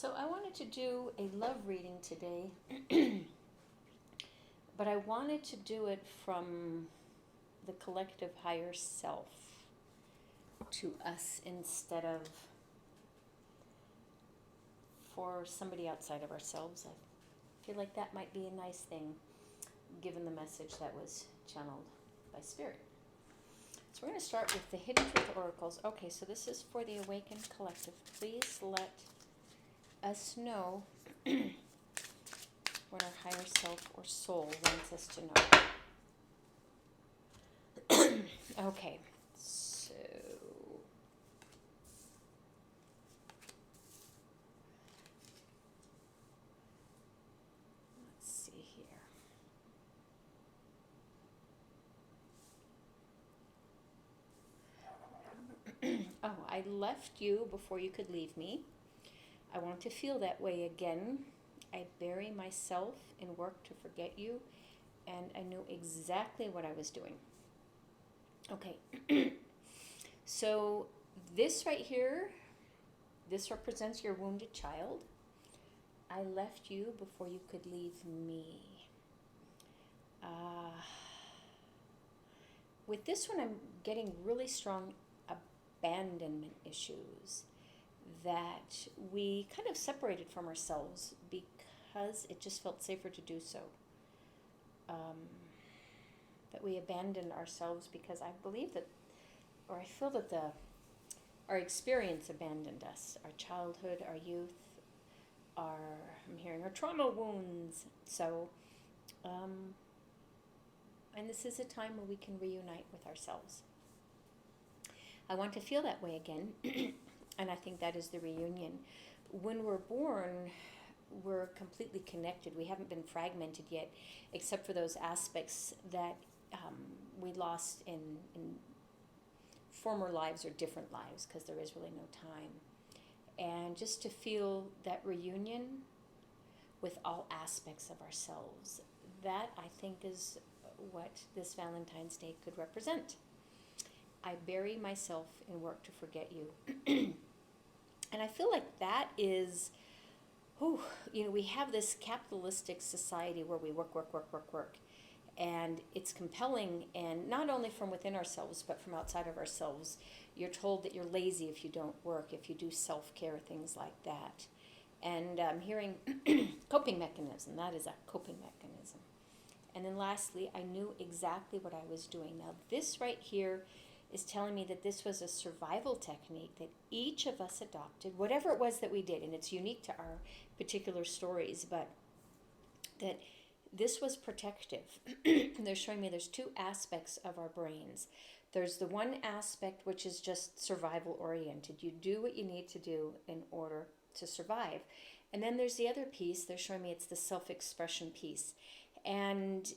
So I wanted to do a love reading today, but I wanted to do it from the collective higher self to us instead of for somebody outside of ourselves. I feel like that might be a nice thing given the message that was channeled by Spirit. So we're going to start with the Hidden Truth Oracles. Okay, so this is for the Awakened Collective. Please let us know what our higher self or soul wants us to know. Okay, so let's see here. Oh, I left you before you could leave me. I want to feel that way again. I bury myself in work to forget you, and I knew exactly what I was doing. Okay, so this right here, this represents your wounded child. I left you before you could leave me. With this one, I'm getting really strong abandonment issues, that we kind of separated from ourselves because it just felt safer to do so. That we abandoned ourselves because I believe that, or I feel that our experience abandoned us, our childhood, our youth, I'm hearing our trauma wounds. So, and this is a time where we can reunite with ourselves. I want to feel that way again, and I think that is the reunion. When we're born, we're completely connected. We haven't been fragmented yet, except for those aspects that we lost in former lives or different lives, because there is really no time. And just to feel that reunion with all aspects of ourselves, that I think is what this Valentine's Day could represent. I bury myself in work to forget you. And I feel like that is, we have this capitalistic society where we work. And it's compelling, and not only from within ourselves, but from outside of ourselves. You're told that you're lazy if you don't work, if you do self-care, things like that. And I'm hearing coping mechanism. That is a coping mechanism. And then lastly, I knew exactly what I was doing. Now this right here is telling me that this was a survival technique that each of us adopted, whatever it was that we did, and it's unique to our particular stories, but that this was protective. They're showing me there's two aspects of our brains. There's the one aspect which is just survival oriented. You do what you need to do in order to survive. And then there's the other piece. They're showing me it's the self-expression piece. And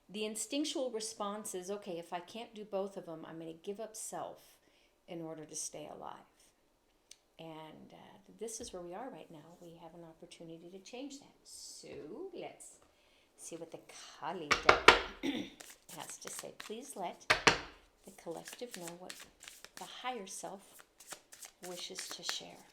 the instinctual response is, okay, if I can't do both of them, I'm going to give up self in order to stay alive. And this is where we are right now. We have an opportunity to change that. So let's see what the Kali deck has to say. Please let the collective know what the higher self wishes to share.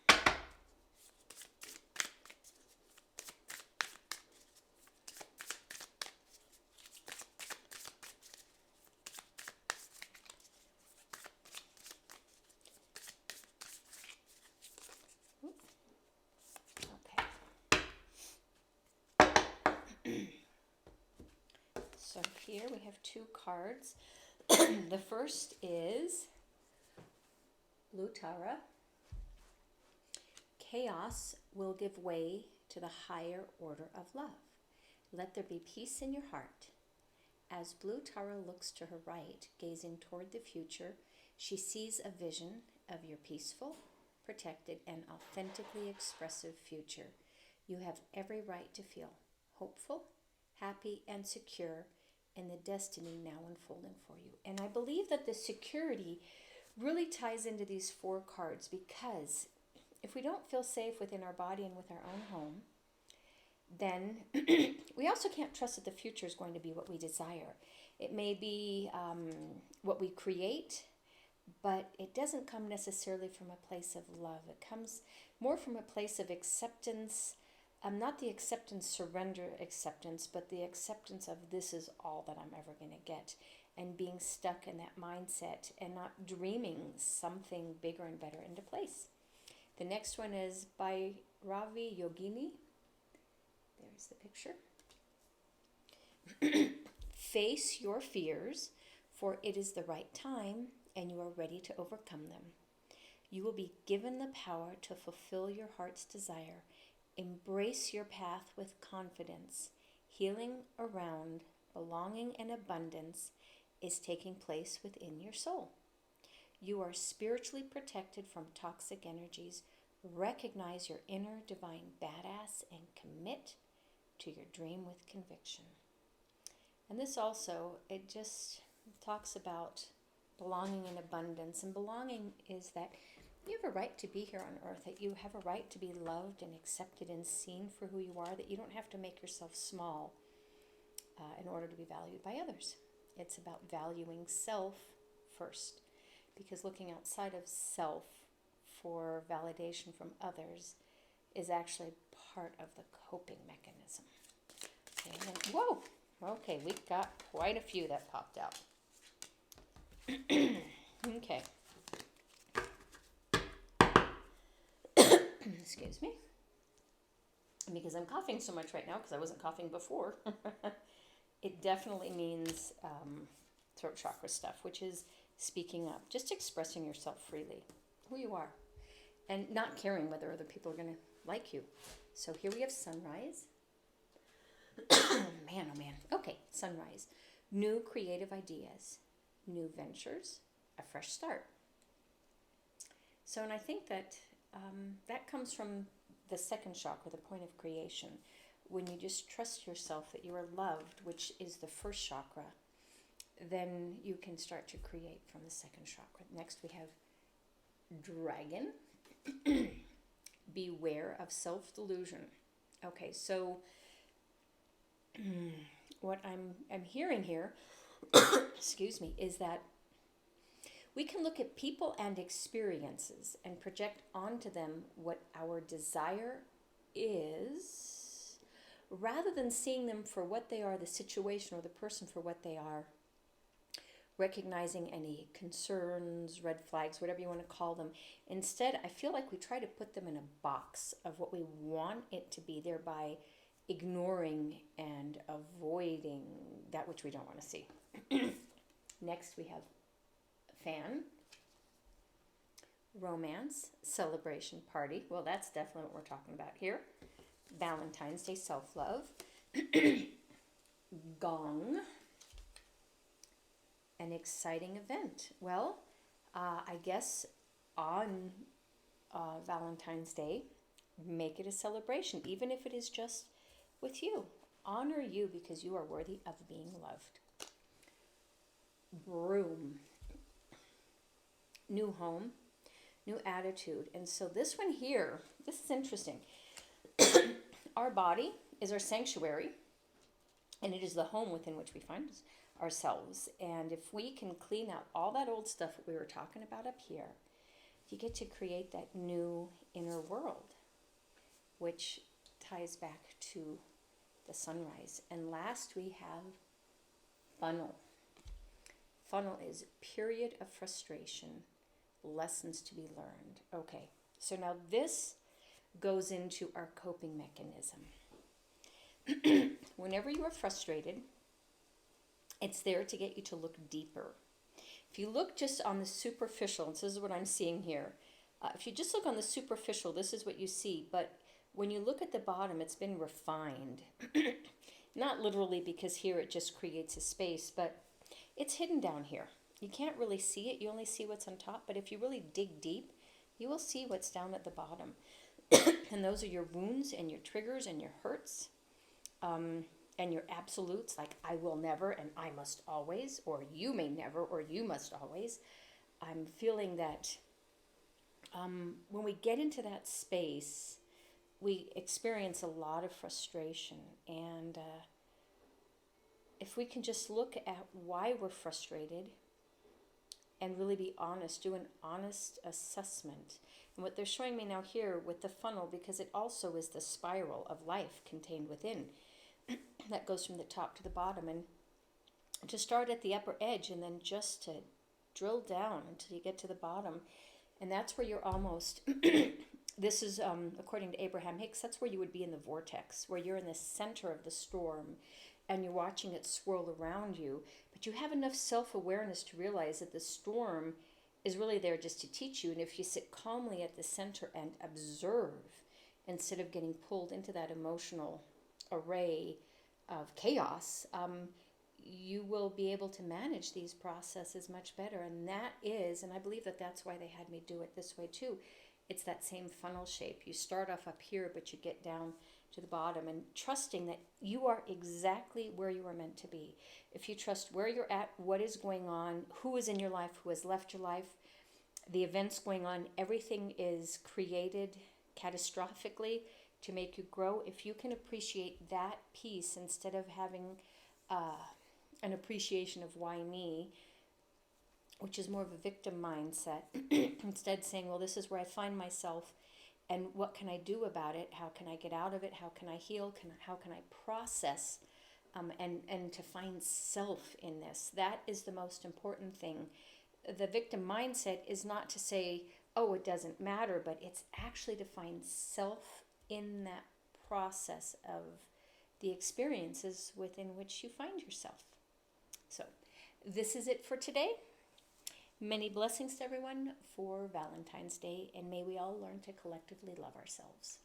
So here we have two cards. The first is Blue Tara. Chaos will give way to the higher order of love. Let there be peace in your heart. As Blue Tara looks to her right, gazing toward the future, she sees a vision of your peaceful, protected, and authentically expressive future. You have every right to feel hopeful, happy, and secure in the destiny now unfolding for you. And I believe that the security really ties into these four cards, because if we don't feel safe within our body and with our own home, then we also can't trust that the future is going to be what we desire. It may be what we create, but it doesn't come necessarily from a place of love. It comes more from a place of acceptance, not the acceptance, surrender acceptance, but the acceptance of this is all that I'm ever going to get, and being stuck in that mindset and not dreaming something bigger and better into place. The next one is by Ravi Yogini. There's the picture. Face your fears, for it is the right time and you are ready to overcome them. You will be given the power to fulfill your heart's desire. Embrace your path with confidence. Healing around, belonging, and abundance is taking place within your soul. You are spiritually protected from toxic energies. Recognize your inner divine badass and commit to your dream with conviction. And this also, it just talks about belonging and abundance. And belonging is that you have a right to be here on earth, that you have a right to be loved and accepted and seen for who you are, that you don't have to make yourself small in order to be valued by others. It's about valuing self first, because looking outside of self for validation from others is actually part of the coping mechanism. Okay, and then, whoa! Okay, we got quite a few that popped out. Okay. Excuse me. Because I'm coughing so much right now, because I wasn't coughing before. It definitely means throat chakra stuff, which is speaking up, just expressing yourself freely, who you are, and not caring whether other people are going to like you. So here we have sunrise. Man, oh man. Okay, sunrise. New creative ideas, new ventures, a fresh start. So, and I think that that comes from the second chakra, the point of creation. When you just trust yourself that you are loved, which is the first chakra, then you can start to create from the second chakra. Next we have dragon. Beware of self-delusion. Okay, so what I'm hearing here, excuse me, is that we can look at people and experiences and project onto them what our desire is, rather than seeing them for what they are, the situation or the person for what they are, recognizing any concerns, red flags, whatever you want to call them. Instead, I feel like we try to put them in a box of what we want it to be, thereby ignoring and avoiding that which we don't want to see. Next, we have fan, romance, celebration, party. Well, that's definitely what we're talking about here. Valentine's Day, self-love. Gong, an exciting event. Well, I guess on Valentine's Day, make it a celebration, even if it is just with you. Honor you because you are worthy of being loved. Broom, new home, new attitude. And so this one here, this is interesting. Our body is our sanctuary, and it is the home within which we find ourselves. And if we can clean out all that old stuff that we were talking about up here, you get to create that new inner world, which ties back to the sunrise. And last we have funnel. Funnel is period of frustration, lessons to be learned. Okay, so now this goes into our coping mechanism. Whenever you are frustrated, it's there to get you to look deeper. If you look just on the superficial, and this is what I'm seeing here, if you just look on the superficial, this is what you see. But when you look at the bottom, it's been refined. Not literally, because here it just creates a space, but it's hidden down here. You can't really see it. You only see what's on top. But if you really dig deep, you will see what's down at the bottom. And those are your wounds and your triggers and your hurts. And your absolutes, like I will never and I must always, or you may never, or you must always. I'm feeling that when we get into that space, we experience a lot of frustration. And if we can just look at why we're frustrated, and really be honest, do an honest assessment. And what they're showing me now here with the funnel, because it also is the spiral of life contained within, that goes from the top to the bottom, and to start at the upper edge and then just to drill down until you get to the bottom. And that's where you're almost, this is according to Abraham Hicks, that's where you would be in the vortex, where you're in the center of the storm and you're watching it swirl around you. But you have enough self-awareness to realize that the storm is really there just to teach you. And if you sit calmly at the center and observe, instead of getting pulled into that emotional array of chaos, you will be able to manage these processes much better. And that is, and I believe that that's why they had me do it this way too, it's that same funnel shape. You start off up here, but you get down to the bottom, and trusting that you are exactly where you are meant to be. If you trust where you're at, what is going on, who is in your life, who has left your life, the events going on, everything is created catastrophically to make you grow. If you can appreciate that piece instead of having an appreciation of why me, which is more of a victim mindset, instead saying, well, this is where I find myself, and what can I do about it? How can I get out of it? How can I heal? How can I process? And to find self in this. That is the most important thing. The victim mindset is not to say, oh, it doesn't matter, but it's actually to find self in that process of the experiences within which you find yourself. So this is it for today. Many blessings to everyone for Valentine's Day, and may we all learn to collectively love ourselves.